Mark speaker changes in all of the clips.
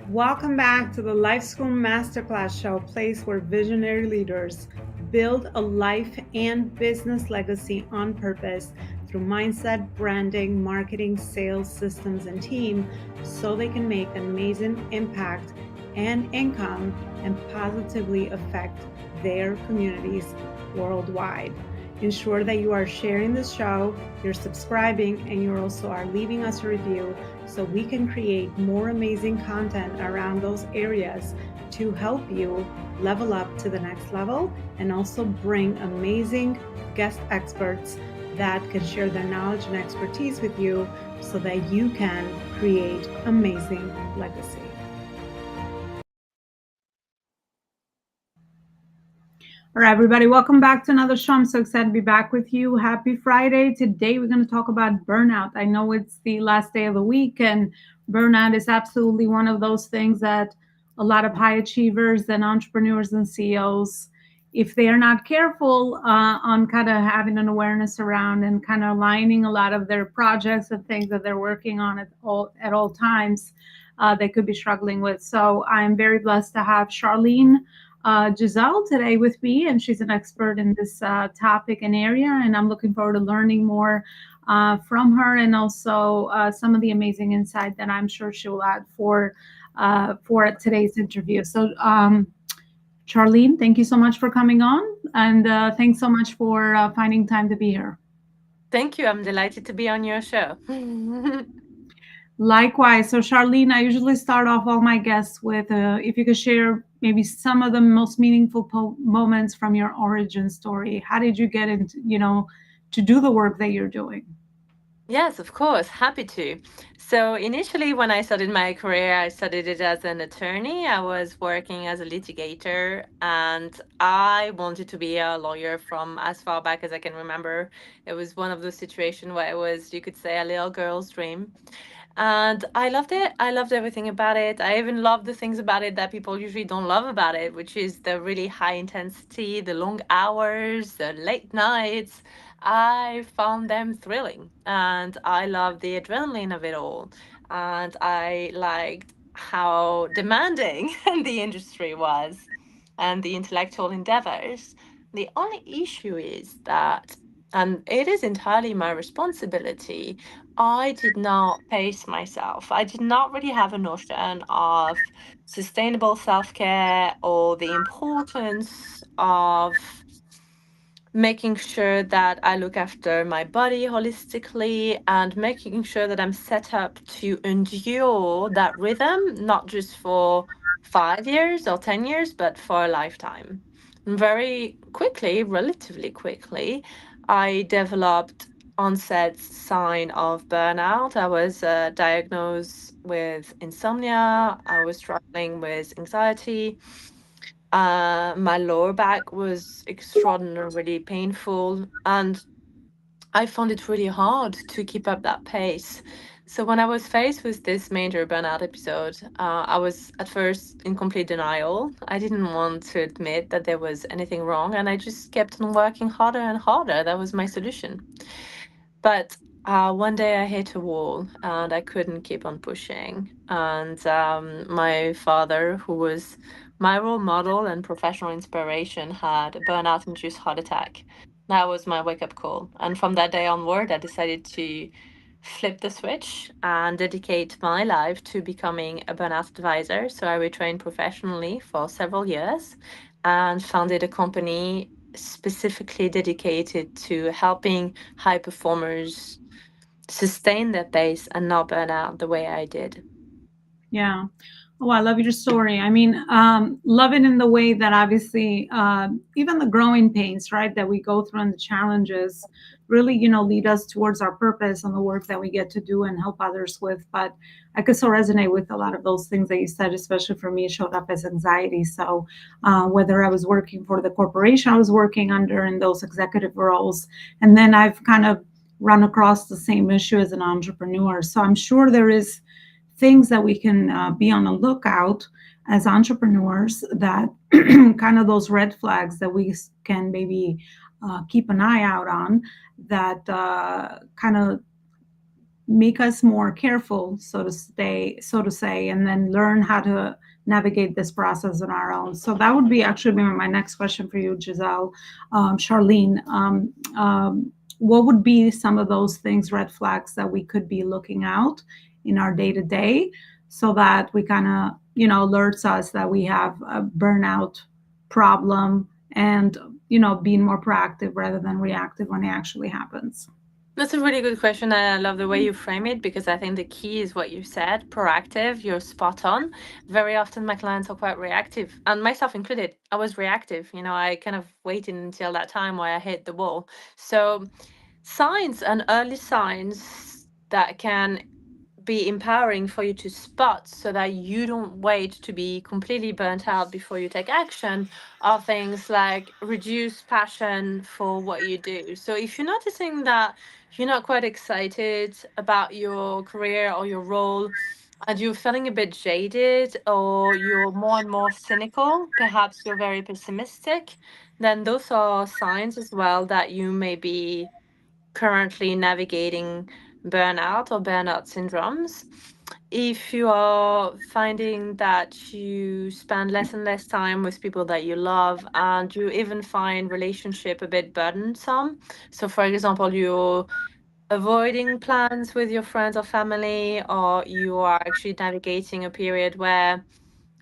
Speaker 1: Welcome back to the Life School Masterclass Show, a place where visionary leaders build a life and business legacy on purpose through mindset, branding, marketing, sales, systems, and team so they can make an amazing impact and income and positively affect their communities worldwide. Ensure that you are sharing this show, you're subscribing, and you also are leaving us a review so we can create more amazing content around those areas to help you level up to the next level and also bring amazing guest experts that can share their knowledge and expertise with you so that you can create amazing legacy. All right, everybody, welcome back to another show. I'm so excited to be back with you. Happy Friday. Today, we're going to talk about burnout. I know it's the last day of the week, and burnout is absolutely one of those things that a lot of high achievers and entrepreneurs and CEOs, if they are not careful on kind of having an awareness around and kind of aligning a lot of their projects and things that they're working on at all times, they could be struggling with. So I'm very blessed to have Charlene Gisele today with me, and she's an expert in this topic and area. And I'm looking forward to learning more from her, and also some of the amazing insight that I'm sure she will add for today's interview. So, Charlene, thank you so much for coming on, and thanks so much for finding time to be here.
Speaker 2: Thank you. I'm delighted to be on your show.
Speaker 1: Likewise. So, Charlene, I usually start off all my guests with if you could share maybe some of the most meaningful moments from your origin story. How did you get into, to do the work that you're doing?
Speaker 2: Yes, of course. Happy to. So, initially, when I started my career, I studied it as an attorney. I was working as a litigator, and I wanted to be a lawyer from as far back as I can remember. It was one of those situations where it was, you could say, a little girl's dream. And I loved it. I loved everything about it. I even loved the things about it that people usually don't love about it, which is the really high intensity, the long hours, the late nights. I found them thrilling and I loved the adrenaline of it all. And I liked how demanding the industry was and the intellectual endeavors. The only issue is that, and it is entirely my responsibility, I did not pace myself. I did not really have a notion of sustainable self care or the importance of making sure that I look after my body holistically and making sure that I'm set up to endure that rhythm, not just for 5 years or 10 years, but for a lifetime. And very quickly, relatively quickly, I developed onset sign of burnout. I was diagnosed with insomnia. I was struggling with anxiety. My lower back was extraordinarily painful, and I found it really hard to keep up that pace. So when I was faced with this major burnout episode, I was at first in complete denial. I didn't want to admit that there was anything wrong, and I just kept on working harder and harder. That was my solution. But one day I hit a wall and I couldn't keep on pushing. And my father, who was my role model and professional inspiration, had a burnout induced heart attack. That was my wake up call. And from that day onward, I decided to flip the switch and dedicate my life to becoming a burnout advisor. So I retrained professionally for several years and founded a company specifically dedicated to helping high performers sustain their pace and not burn out the way I did.
Speaker 1: Yeah. Oh, I love your story. I mean, love it in the way that obviously, even the growing pains, right, that we go through and the challenges really, lead us towards our purpose and the work that we get to do and help others with. But I could so resonate with a lot of those things that you said, especially for me, it showed up as anxiety. So whether I was working for the corporation I was working under in those executive roles, and then I've kind of run across the same issue as an entrepreneur. So I'm sure there is things that we can be on a lookout as entrepreneurs that kind of those red flags that we can maybe keep an eye out on that kind of make us more careful, so to say, and then learn how to navigate this process on our own. So that would be actually my next question for you, Giselle. Charlene, what would be some of those things, red flags that we could be looking out in our day to day, so that we kind of, alerts us that we have a burnout problem, and being more proactive rather than reactive when it actually happens.
Speaker 2: That's a really good question, and I love the way you frame it because I think the key is what you said, proactive. You're spot on. Very often, my clients are quite reactive, and myself included. I was reactive. I kind of waited until that time where I hit the wall. So, signs and early signs that can be empowering for you to spot so that you don't wait to be completely burnt out before you take action are things like reduce passion for what you do. So if you're noticing that you're not quite excited about your career or your role, and you're feeling a bit jaded or you're more and more cynical, perhaps you're very pessimistic, then those are signs as well that you may be currently navigating burnout or burnout syndromes. If you are finding that you spend less and less time with people that you love and you even find relationship a bit burdensome, so for example, you're avoiding plans with your friends or family, or you are actually navigating a period where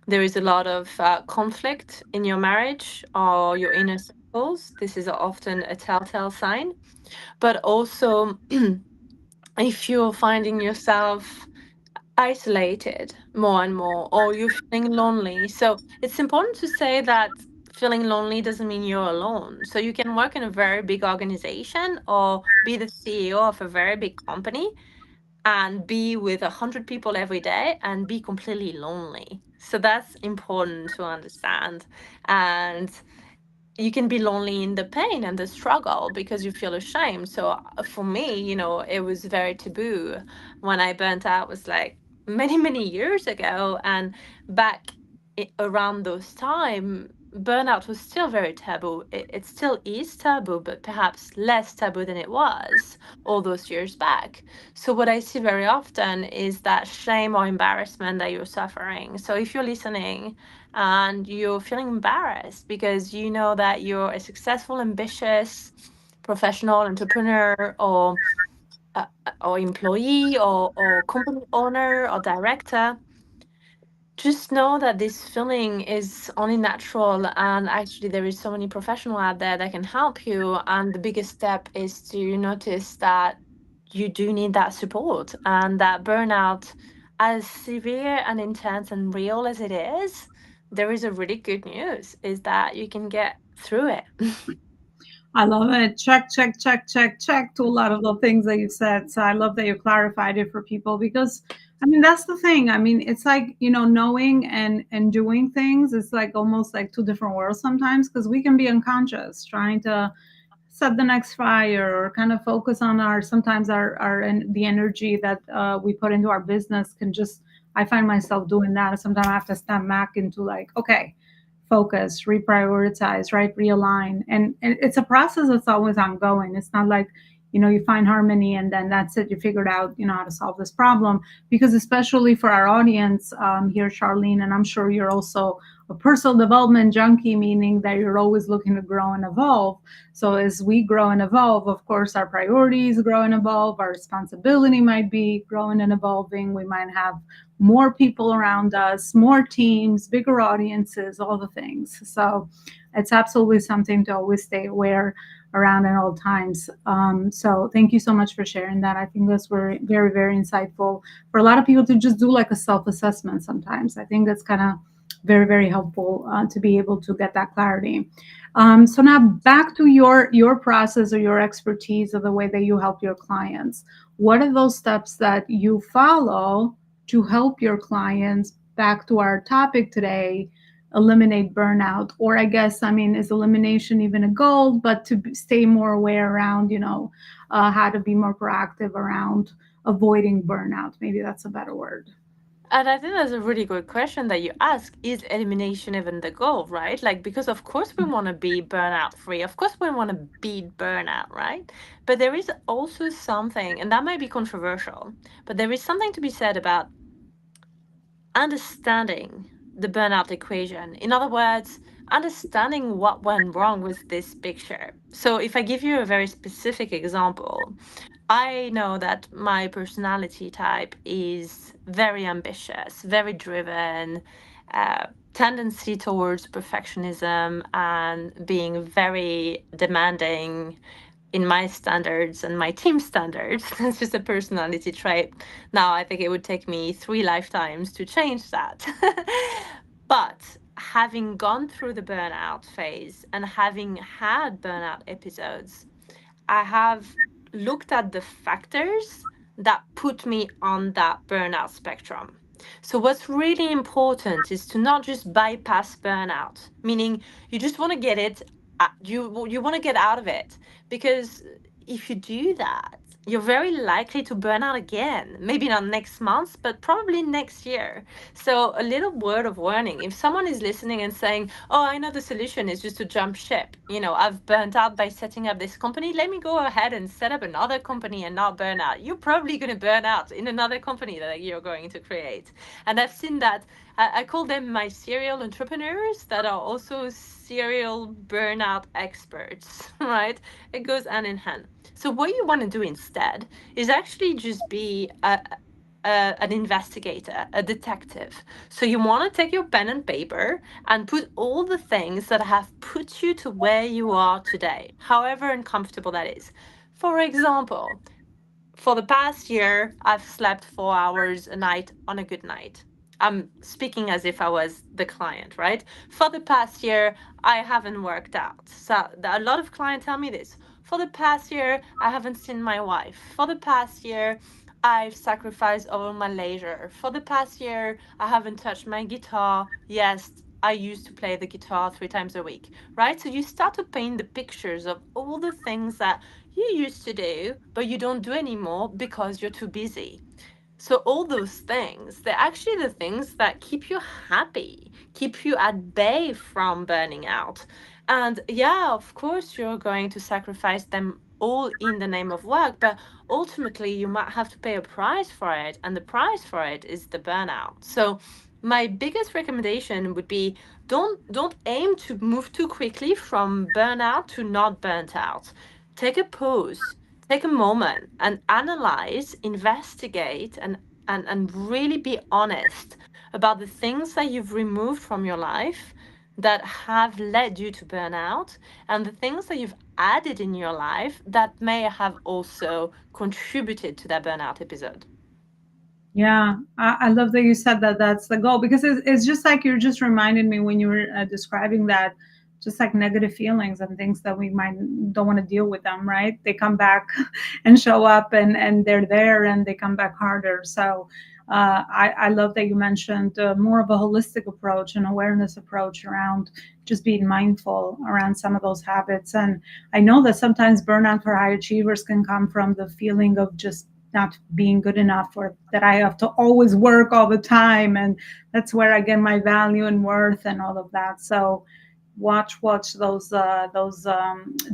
Speaker 2: there is a lot of conflict in your marriage or your inner circles, this is often a telltale sign. But also, if you're finding yourself isolated more and more, or you're feeling lonely. So it's important to say that feeling lonely doesn't mean you're alone. So you can work in a very big organization or be the CEO of a very big company and be with 100 people every day and be completely lonely. So that's important to understand. And you can be lonely in the pain and the struggle because you feel ashamed. So for me, it was very taboo when I burnt out was like many, many years ago. And back around those time, burnout was still very taboo. It still is taboo, but perhaps less taboo than it was all those years back. So what I see very often is that shame or embarrassment that you're suffering. So if you're listening and you're feeling embarrassed because you know that you're a successful, ambitious professional entrepreneur or employee or company owner or director, just know that this feeling is only natural, and actually there is so many professional out there that can help you, and the biggest step is to notice that you do need that support, and that burnout, as severe and intense and real as it is, there is a really good news is that you can get through it.
Speaker 1: I love it. Check, check, check, check, check to a lot of the things that you said. So I love that you clarified it for people, because I mean that's the thing. I mean, it's like, knowing and doing things is like almost like two different worlds sometimes, because we can be unconscious trying to set the next fire or kind of focus on our, sometimes our and the energy that we put into our business can just, I find myself doing that. Sometimes I have to step back into like, okay, focus, reprioritize, right, realign, and it's a process that's always ongoing. It's not like, you find harmony and then that's it, you figured out, how to solve this problem. Because especially for our audience here, Charlene, and I'm sure you're also a personal development junkie, meaning that you're always looking to grow and evolve. So as we grow and evolve, of course, our priorities grow and evolve, our responsibility might be growing and evolving. We might have more people around us, more teams, bigger audiences, all the things. So it's absolutely something to always stay aware around at all times. So thank you so much for sharing that. I think that's very, very, very insightful for a lot of people to just do like a self-assessment sometimes. I think that's kind of very, very helpful to be able to get that clarity. So now back to your process or your expertise or the way that you help your clients. What are those steps that you follow to help your clients, back to our topic today, eliminate burnout? Or I guess, I mean, is elimination even a goal, but to stay more aware around, how to be more proactive around avoiding burnout? Maybe that's a better word.
Speaker 2: And I think that's a really good question that you ask. Is elimination even the goal, right? Like, because of course we want to be burnout free. Of course we want to beat burnout, right? But there is also something, and that might be controversial, but there is something to be said about understanding the burnout equation. In other words, understanding what went wrong with this picture. So, if I give you a very specific example, I know that my personality type is very ambitious, very driven, tendency towards perfectionism and being very demanding in my standards and my team standards. That's just a personality trait. Now, I think it would take me 3 lifetimes to change that. But having gone through the burnout phase and having had burnout episodes, I have looked at the factors that put me on that burnout spectrum. So, what's really important is to not just bypass burnout, meaning you just want to get it, you want to get out of it. Because if you do that, you're very likely to burn out again. Maybe not next month, but probably next year. So, a little word of warning, if someone is listening and saying, oh, I know the solution is just to jump ship. I've burnt out by setting up this company. Let me go ahead and set up another company and not burn out. You're probably going to burn out in another company that you're going to create. And I've seen that. I call them my serial entrepreneurs that are also serial burnout experts, right? It goes hand in hand. So, what you want to do instead is actually just be an investigator, a detective. So you want to take your pen and paper and put all the things that have put you to where you are today, however uncomfortable that is. For example, for the past year, I've slept 4 hours a night on a good night. I'm speaking as if I was the client, right? For the past year, I haven't worked out. So a lot of clients tell me this. For the past year, I haven't seen my wife. For the past year, I've sacrificed all my leisure. For the past year, I haven't touched my guitar. Yes, I used to play the guitar 3 times a week, right? So you start to paint the pictures of all the things that you used to do, but you don't do anymore because you're too busy. So all those things, they're actually the things that keep you happy, keep you at bay from burning out. And yeah, of course, you're going to sacrifice them all in the name of work, but ultimately you might have to pay a price for it, and the price for it is the burnout. So my biggest recommendation would be don't aim to move too quickly from burnout to not burnt out. Take a pause, take a moment and analyze, investigate, and really be honest about the things that you've removed from your life that have led you to burnout and the things that you've added in your life that may have also contributed to that burnout episode.
Speaker 1: Yeah, I love that you said that that's the goal, because it's just like you're just reminding me when you were describing that, just like negative feelings and things that we might don't want to deal with them, right? They come back and show up, and they're there, and they come back harder. So I love that you mentioned more of a holistic approach, an awareness approach around just being mindful around some of those habits. And I know that sometimes burnout for high achievers can come from the feeling of just not being good enough, or that I have to always work all the time, and that's where I get my value and worth and all of that. So watch those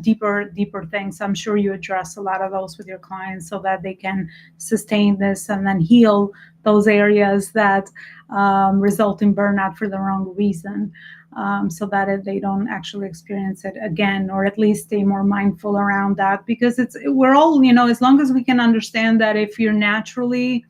Speaker 1: deeper things. I'm sure you address a lot of those with your clients so that they can sustain this and then heal those areas that result in burnout for the wrong reason, so that they don't actually experience it again, or at least stay more mindful around that. Because we're all, as long as we can understand that if you're naturally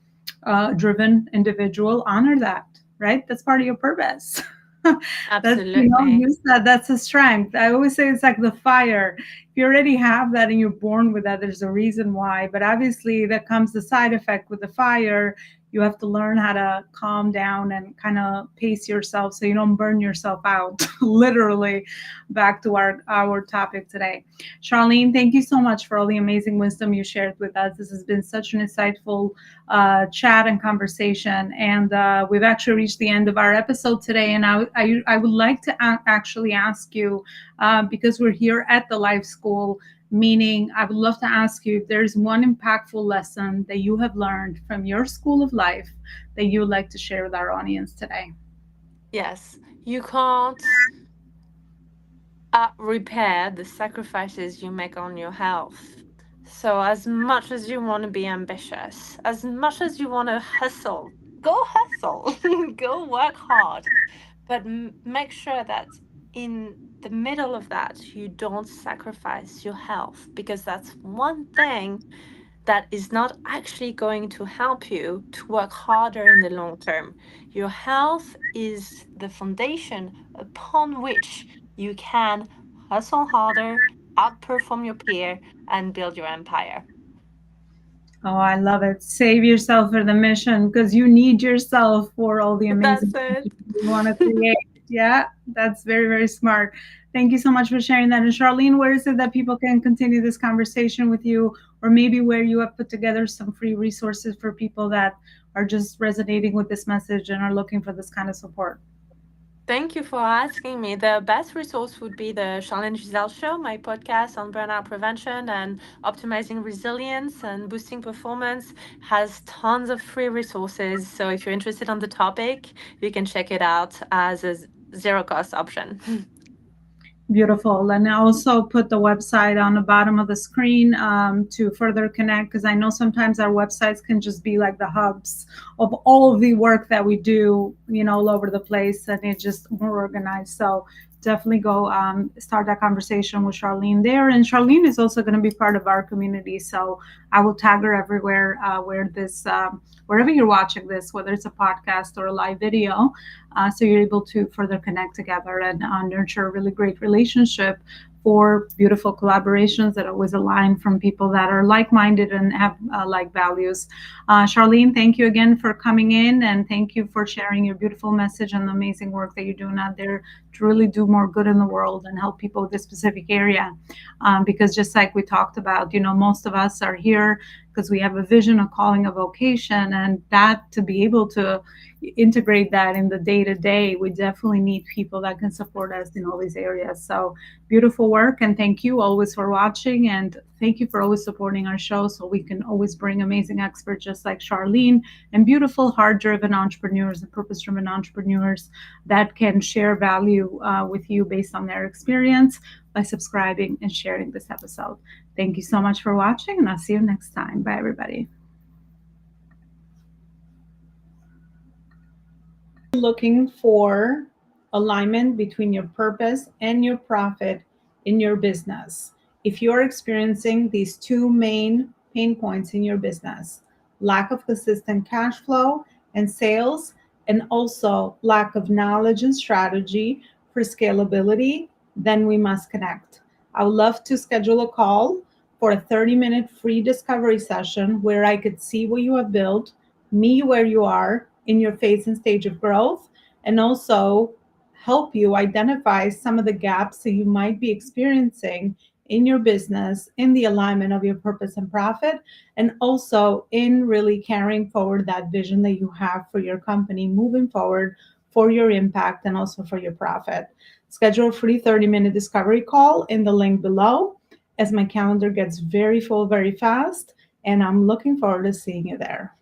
Speaker 1: driven individual, honor that, right? That's part of your purpose. That's,
Speaker 2: Absolutely.
Speaker 1: you said that's a strength. I always say it's like the fire. If you already have that and you're born with that, there's a reason why. But obviously, that comes the side effect with the fire. You have to learn how to calm down and kind of pace yourself so you don't burn yourself out. Literally, back to our topic today. Charlene, thank you so much for all the amazing wisdom you shared with us. This has been such an insightful chat and conversation. And we've actually reached the end of our episode today. And I would like to actually ask you, because we're here at the Life School, Meaning, I would love to ask you if there's one impactful lesson that you have learned from your school of life that you would like to share with our audience today.
Speaker 2: Yes, you can't repair the sacrifices you make on your health. So, as much as you want to be ambitious, as much as you want to hustle, go hustle, go work hard, but make sure that in the middle of that, you don't sacrifice your health, because that's one thing that is not actually going to help you to work harder in the long term. Your health is the foundation upon which you can hustle harder, outperform your peer, and build your empire.
Speaker 1: Oh, I love it. Save yourself for the mission because you need yourself for all the amazing
Speaker 2: That's
Speaker 1: things
Speaker 2: it.
Speaker 1: you want to create. Yeah, that's very, very smart. Thank you so much for sharing that. And Charlene, where is it that people can continue this conversation with you, or maybe where you have put together some free resources for people that are just resonating with this message and are looking for this kind of support?
Speaker 2: Thank you for asking me. The best resource would be the Charlene Gisele Show, my podcast on burnout prevention and optimizing resilience and boosting performance. Has tons of free resources. So if you're interested on the topic, you can check it out as a zero cost option.
Speaker 1: Beautiful. And I also put the website on the bottom of the screen to further connect, because I know sometimes our websites can just be like the hubs of all of the work that we do, all over the place, and it's just more organized. So definitely go start that conversation with Charlene there. And Charlene is also going to be part of our community. So I will tag her everywhere wherever you're watching this, whether it's a podcast or a live video, so you're able to further connect together and nurture a really great relationship for beautiful collaborations that always align from people that are like-minded and have like values. Charlene, thank you again for coming in, and thank you for sharing your beautiful message and the amazing work that you're doing out there to really do more good in the world and help people with this specific area. Because just like we talked about, most of us are here because we have a vision, a calling, a vocation, and that to be able to integrate that in the day to day, we definitely need people that can support us in all these areas. So beautiful work, and thank you always for watching, and thank you for always supporting our show so we can always bring amazing experts just like Charlene and beautiful heart-driven entrepreneurs and purpose-driven entrepreneurs that can share value with you based on their experience by subscribing and sharing this episode. Thank you so much for watching, and I'll see you next time. Bye, everybody. Looking for alignment between your purpose and your profit in your business. If you're experiencing these two main pain points in your business, lack of consistent cash flow and sales, and also lack of knowledge and strategy for scalability, then we must connect. I would love to schedule a call for a 30-minute free discovery session where I could see what you have built, meet where you are in your phase and stage of growth, and also help you identify some of the gaps that you might be experiencing in your business, in the alignment of your purpose and profit, and also in really carrying forward that vision that you have for your company moving forward, for your impact and also for your profit. Schedule a free 30-minute discovery call in the link below, as my calendar gets very full very fast, and I'm looking forward to seeing you there.